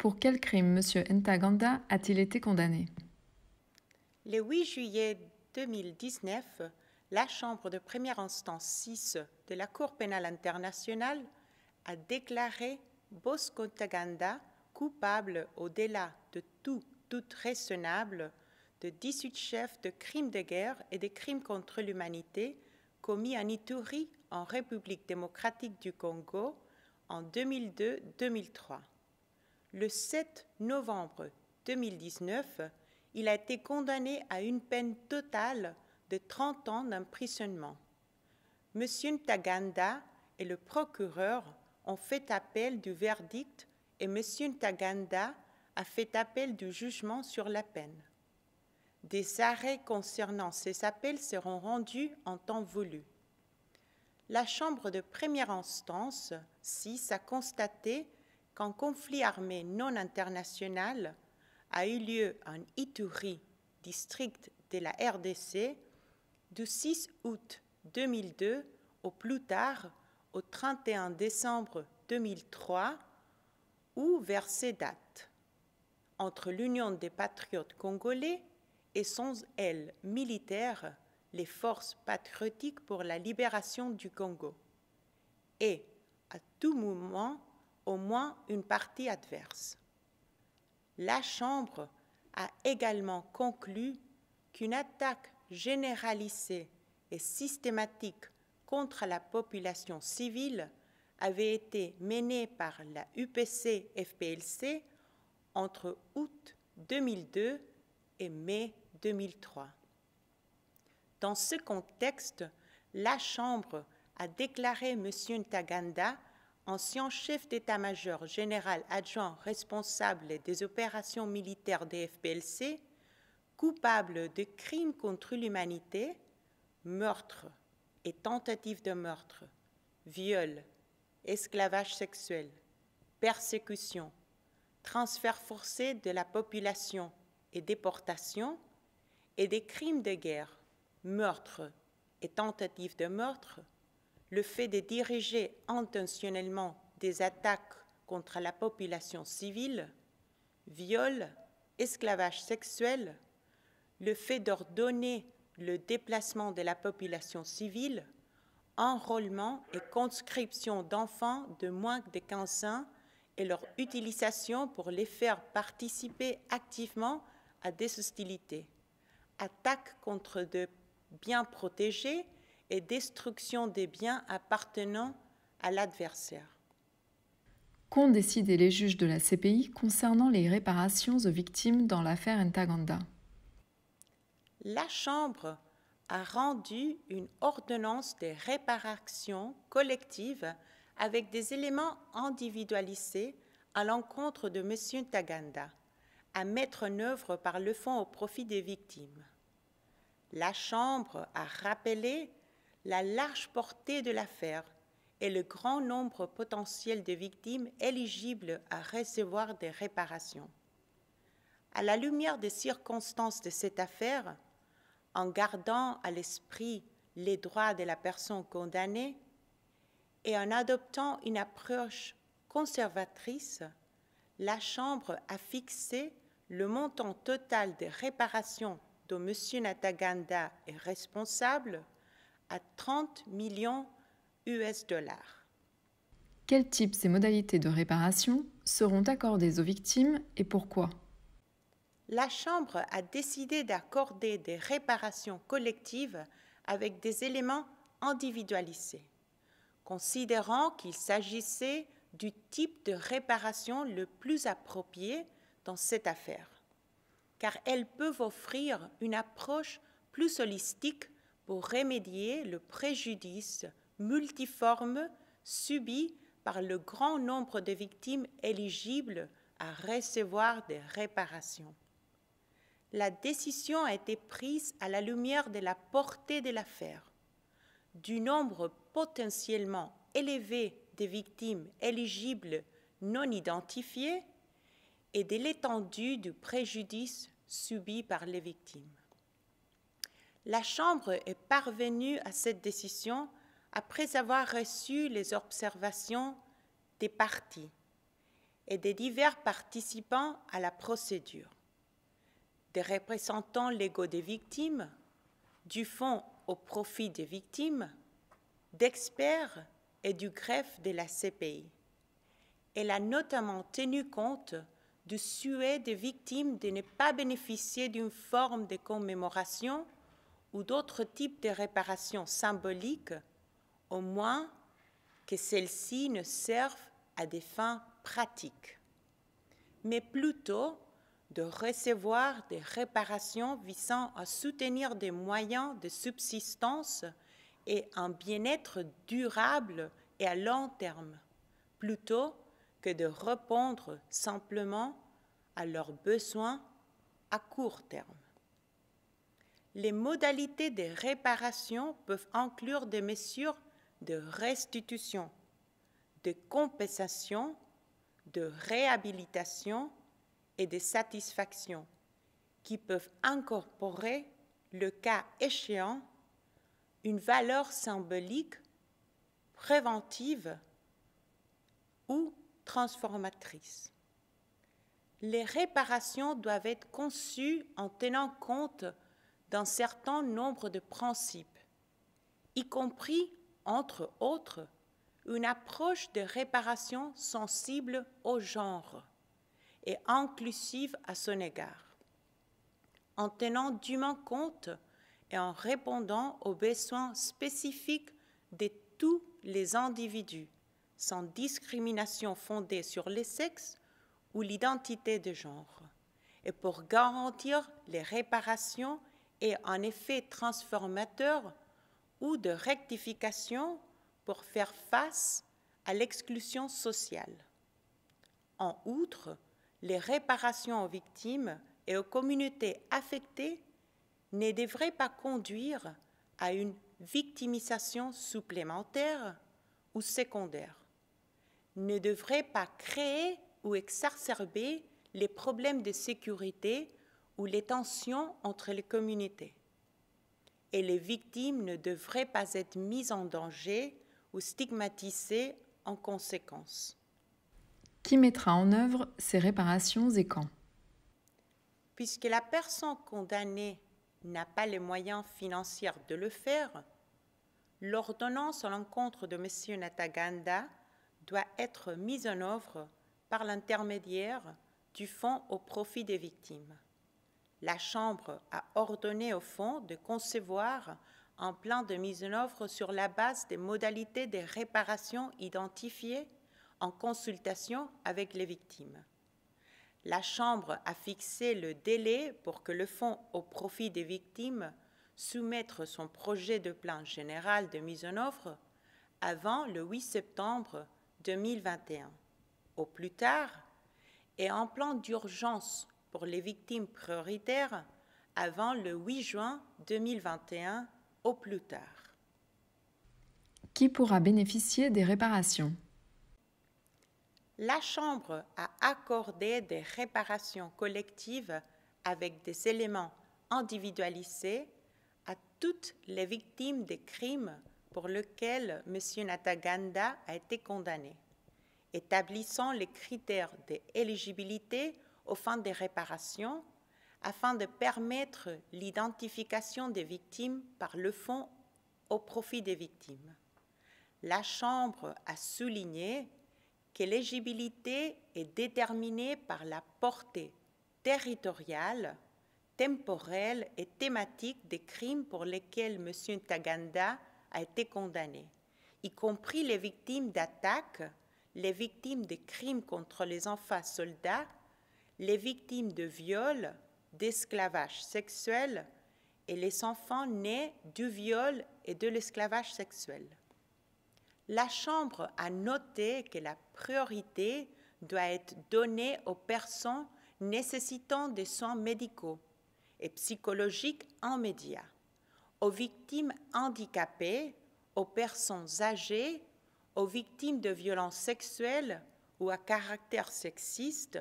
Pour quel crime M. Ntaganda a-t-il été condamné? Le 8 juillet 2019, la Chambre de première instance 6 de la Cour pénale internationale a déclaré Bosco Ntaganda coupable au-delà de tout doute raisonnable de 18 chefs de crimes de guerre et de crimes contre l'humanité commis en Ituri, en République démocratique du Congo, en 2002-2003. Le 7 novembre 2019, il a été condamné à une peine totale de 30 ans d'emprisonnement. M. Ntaganda et le procureur ont fait appel du verdict et M. Ntaganda a fait appel du jugement sur la peine. Des arrêts concernant ces appels seront rendus en temps voulu. La Chambre de première instance 6 a constaté qu'un conflit armé non international a eu lieu en Ituri, district de la RDC, du 6 août 2002 au plus tard au 31 décembre 2003 ou vers ces dates, entre l'Union des patriotes congolais et son aile militaire, les forces patriotiques pour la libération du Congo, et à tout moment au moins une partie adverse. La Chambre a également conclu qu'une attaque généralisée et systématique contre la population civile avait été menée par la UPC-FPLC entre août 2002 et mai 2003. Dans ce contexte, la Chambre a déclaré M. Ntaganda, ancien chef d'état-major général adjoint responsable des opérations militaires des FPLC, coupable de crimes contre l'humanité, meurtre et tentative de meurtre, viol, esclavage sexuel, persécution, transfert forcé de la population et déportation, et des crimes de guerre, meurtre et tentative de meurtre, le fait de diriger intentionnellement des attaques contre la population civile, viol, esclavage sexuel, le fait d'ordonner le déplacement de la population civile, enrôlement et conscription d'enfants de moins de 15 ans et leur utilisation pour les faire participer activement à des hostilités, attaques contre des biens protégés et destruction des biens appartenant à l'adversaire. Qu'ont décidé les juges de la CPI concernant les réparations aux victimes dans l'affaire Ntaganda? La Chambre a rendu une ordonnance de réparation collective avec des éléments individualisés à l'encontre de M. Ntaganda, à mettre en œuvre par le Fonds au profit des victimes. La Chambre a rappelé la large portée de l'affaire et le grand nombre potentiel de victimes éligibles à recevoir des réparations. À la lumière des circonstances de cette affaire, en gardant à l'esprit les droits de la personne condamnée et en adoptant une approche conservatrice, la Chambre a fixé le montant total des réparations dont M. Ntaganda est responsable à 30 millions US dollars. Quels types et modalités de réparation seront accordées aux victimes et pourquoi? La Chambre a décidé d'accorder des réparations collectives avec des éléments individualisés, considérant qu'il s'agissait du type de réparation le plus approprié dans cette affaire, car elles peuvent offrir une approche plus holistique pour remédier le préjudice multiforme subi par le grand nombre de victimes éligibles à recevoir des réparations. La décision a été prise à la lumière de la portée de l'affaire, du nombre potentiellement élevé de victimes éligibles non identifiées et de l'étendue du préjudice subi par les victimes. La Chambre est parvenue à cette décision après avoir reçu les observations des parties et des divers participants à la procédure, des représentants légaux des victimes, du Fonds au profit des victimes, d'experts et du greffe de la CPI. Elle a notamment tenu compte du souhait des victimes de ne pas bénéficier d'une forme de commémoration ou d'autres types de réparations symboliques, au moins que celles-ci ne servent à des fins pratiques, mais plutôt de recevoir des réparations visant à soutenir des moyens de subsistance et un bien-être durable et à long terme, plutôt que de répondre simplement à leurs besoins à court terme. Les modalités de réparation peuvent inclure des mesures de restitution, de compensation, de réhabilitation et de satisfaction qui peuvent incorporer, le cas échéant, une valeur symbolique, préventive ou transformatrice. Les réparations doivent être conçues en tenant compte d'un certain nombre de principes, y compris, entre autres, une approche de réparation sensible au genre et inclusive à son égard, en tenant dûment compte et en répondant aux besoins spécifiques de tous les individus, sans discrimination fondée sur le sexe ou l'identité de genre, et pour garantir les réparations et un effet transformateur ou de rectification pour faire face à l'exclusion sociale. En outre, les réparations aux victimes et aux communautés affectées ne devraient pas conduire à une victimisation supplémentaire ou secondaire, ne devraient pas créer ou exacerber les problèmes de sécurité ou les tensions entre les communautés. Et les victimes ne devraient pas être mises en danger ou stigmatisées en conséquence. Qui mettra en œuvre ces réparations et quand? Puisque la personne condamnée n'a pas les moyens financiers de le faire, l'ordonnance à l'encontre de M. Ntaganda doit être mise en œuvre par l'intermédiaire du Fonds au profit des victimes. La Chambre a ordonné au Fonds de concevoir un plan de mise en œuvre sur la base des modalités de réparation identifiées en consultation avec les victimes. La Chambre a fixé le délai pour que le Fonds au profit des victimes soumette son projet de plan général de mise en œuvre avant le 8 septembre 2021, au plus tard, et un plan d'urgence pour les victimes prioritaires avant le 8 juin 2021, au plus tard. Qui pourra bénéficier des réparations? La Chambre a accordé des réparations collectives avec des éléments individualisés à toutes les victimes des crimes pour lesquels M. Ntaganda a été condamné, établissant les critères d'éligibilité aux fins de réparation afin de permettre l'identification des victimes par le Fonds au profit des victimes. La Chambre a souligné que l'éligibilité est déterminée par la portée territoriale, temporelle et thématique des crimes pour lesquels M. Ntaganda a été condamné, y compris les victimes d'attaques, les victimes de crimes contre les enfants soldats, les victimes de viols, d'esclavage sexuel et les enfants nés du viol et de l'esclavage sexuel. La Chambre a noté que la priorité doit être donnée aux personnes nécessitant des soins médicaux et psychologiques immédiats, aux victimes handicapées, aux personnes âgées, aux victimes de violences sexuelles ou à caractère sexiste,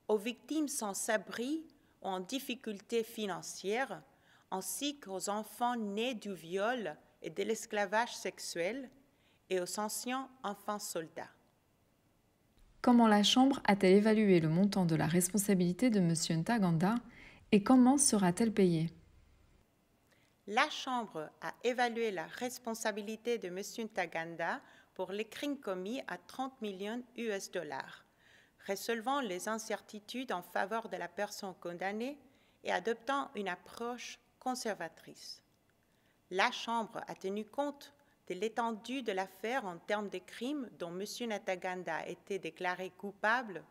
aux victimes sans abri ou en difficulté financière, ainsi qu'aux enfants nés du viol et de l'esclavage sexuel et aux anciens enfants soldats. Comment la Chambre a-t-elle évalué le montant de la responsabilité de M. Ntaganda et comment sera-t-elle payée? La Chambre a évalué la responsabilité de M. Ntaganda pour les crimes commis à 30 millions $, résolvant les incertitudes en faveur de la personne condamnée et adoptant une approche conservatrice. La Chambre a tenu compte de l'étendue de l'affaire en termes de crimes dont M. Ntaganda a été déclaré coupable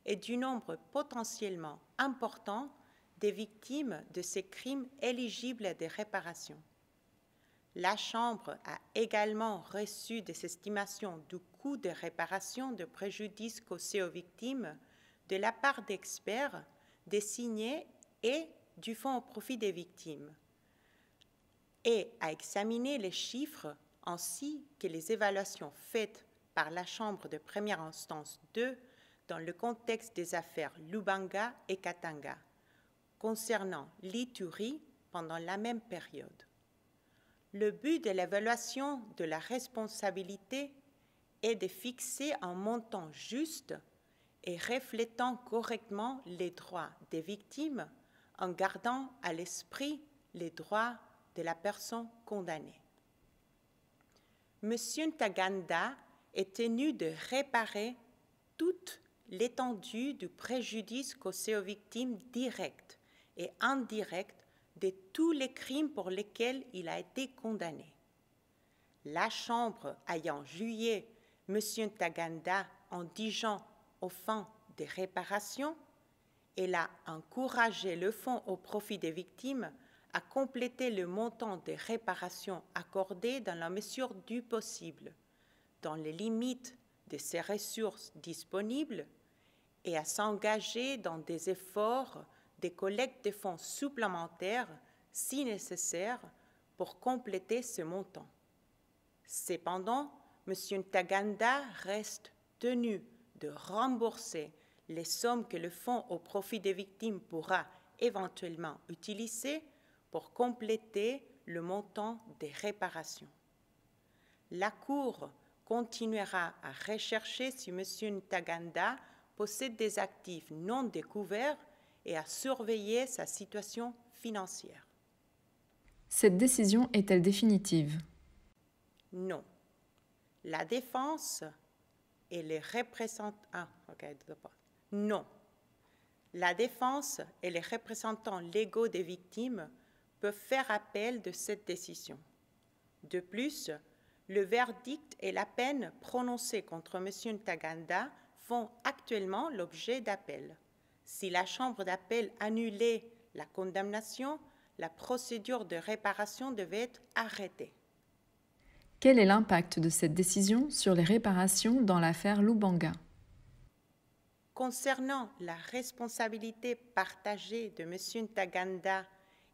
et du nombre potentiellement important des victimes de ces crimes éligibles à des réparations. La Chambre a également reçu des estimations du coût de réparation de préjudices causés aux victimes de la part d'experts désignés et du Fonds au profit des victimes, et a examiné les chiffres ainsi que les évaluations faites par la Chambre de première instance 2 dans le contexte des affaires Lubanga et Katanga, concernant l'Ituri pendant la même période. Le but de l'évaluation de la responsabilité est de fixer un montant juste et reflétant correctement les droits des victimes en gardant à l'esprit les droits de la personne condamnée. M. Ntaganda est tenu de réparer toute l'étendue du préjudice causé aux victimes directes et indirectes de tous les crimes pour lesquels il a été condamné. La Chambre ayant jugé M. Ntaganda indigent aux fins des réparations, elle a encouragé le Fonds au profit des victimes à compléter le montant des réparations accordées dans la mesure du possible, dans les limites de ses ressources disponibles, et à s'engager dans des efforts de collecte de fonds supplémentaires, si nécessaire, pour compléter ce montant. Cependant, M. Ntaganda reste tenu de rembourser les sommes que le Fonds au profit des victimes pourra éventuellement utiliser pour compléter le montant des réparations. La Cour continuera à rechercher si M. Ntaganda possède des actifs non découverts et à surveiller sa situation financière. Cette décision est-elle définitive? Non. La défense et les représentants... Non. La défense et les représentants légaux des victimes peuvent faire appel de cette décision. De plus, le verdict et la peine prononcée contre M. Ntaganda font actuellement l'objet d'appel. Si la Chambre d'appel annulait la condamnation, la procédure de réparation devait être arrêtée. Quel est l'impact de cette décision sur les réparations dans l'affaire Lubanga? Concernant la responsabilité partagée de M. Ntaganda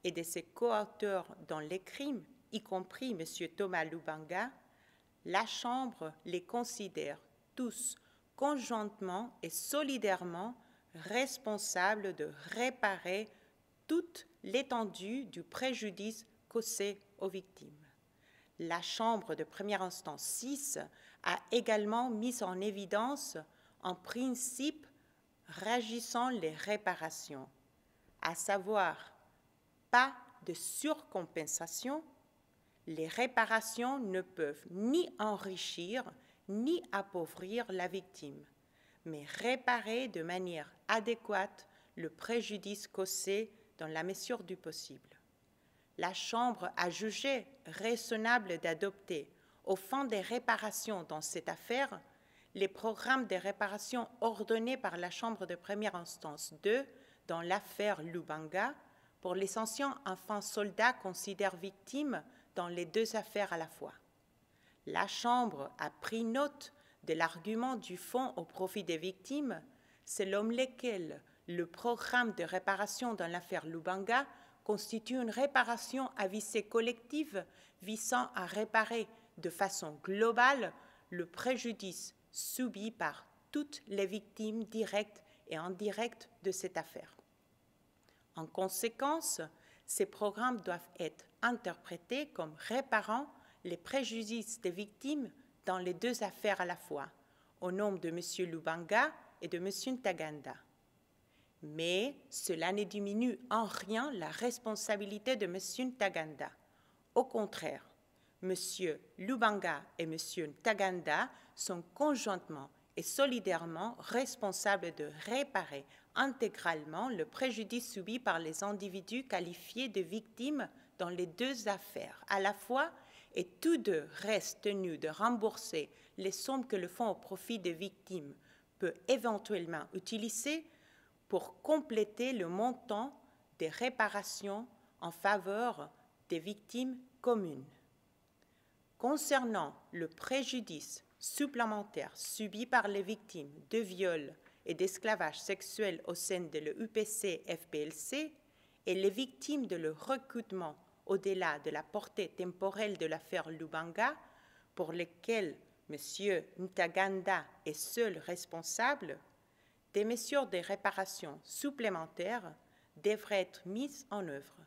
et de ses coauteurs dans les crimes, y compris M. Thomas Lubanga, la Chambre les considère tous conjointement et solidairement responsables de réparer toute l'étendue du préjudice causé aux victimes. La Chambre de première instance 6 a également mis en évidence un principe régissant les réparations, à savoir pas de surcompensation. Les réparations ne peuvent ni enrichir ni appauvrir la victime, mais réparer de manière adéquate le préjudice causé dans la mesure du possible. La Chambre a jugé raisonnable d'adopter, aux fins des réparations dans cette affaire, les programmes de réparation ordonnés par la Chambre de première instance 2 dans l'affaire Lubanga pour les anciens enfants soldats considérés victimes dans les deux affaires à la fois. La Chambre a pris note de l'argument du Fonds au profit des victimes, selon lequel le programme de réparation dans l'affaire Lubanga constitue une réparation à visée collective visant à réparer de façon globale le préjudice subi par toutes les victimes directes et indirectes de cette affaire. En conséquence, ces programmes doivent être interprétés comme réparant les préjudices des victimes dans les deux affaires à la fois, au nom de M. Lubanga et de M. Ntaganda. Mais cela ne diminue en rien la responsabilité de M. Ntaganda. Au contraire, M. Lubanga et M. Ntaganda sont conjointement et solidairement responsables de réparer intégralement le préjudice subi par les individus qualifiés de victimes dans les deux affaires, à la fois, et tous deux restent tenus de rembourser les sommes que le Fonds au profit des victimes peut éventuellement utiliser pour compléter le montant des réparations en faveur des victimes communes. Concernant le préjudice supplémentaire subi par les victimes de viols et d'esclavage sexuel au sein de l'UPC-FPLC et les victimes de leur recrutement au-delà de la portée temporelle de l'affaire Lubanga, pour lesquelles M. Ntaganda est seul responsable, des mesures de réparation supplémentaires devraient être mises en œuvre.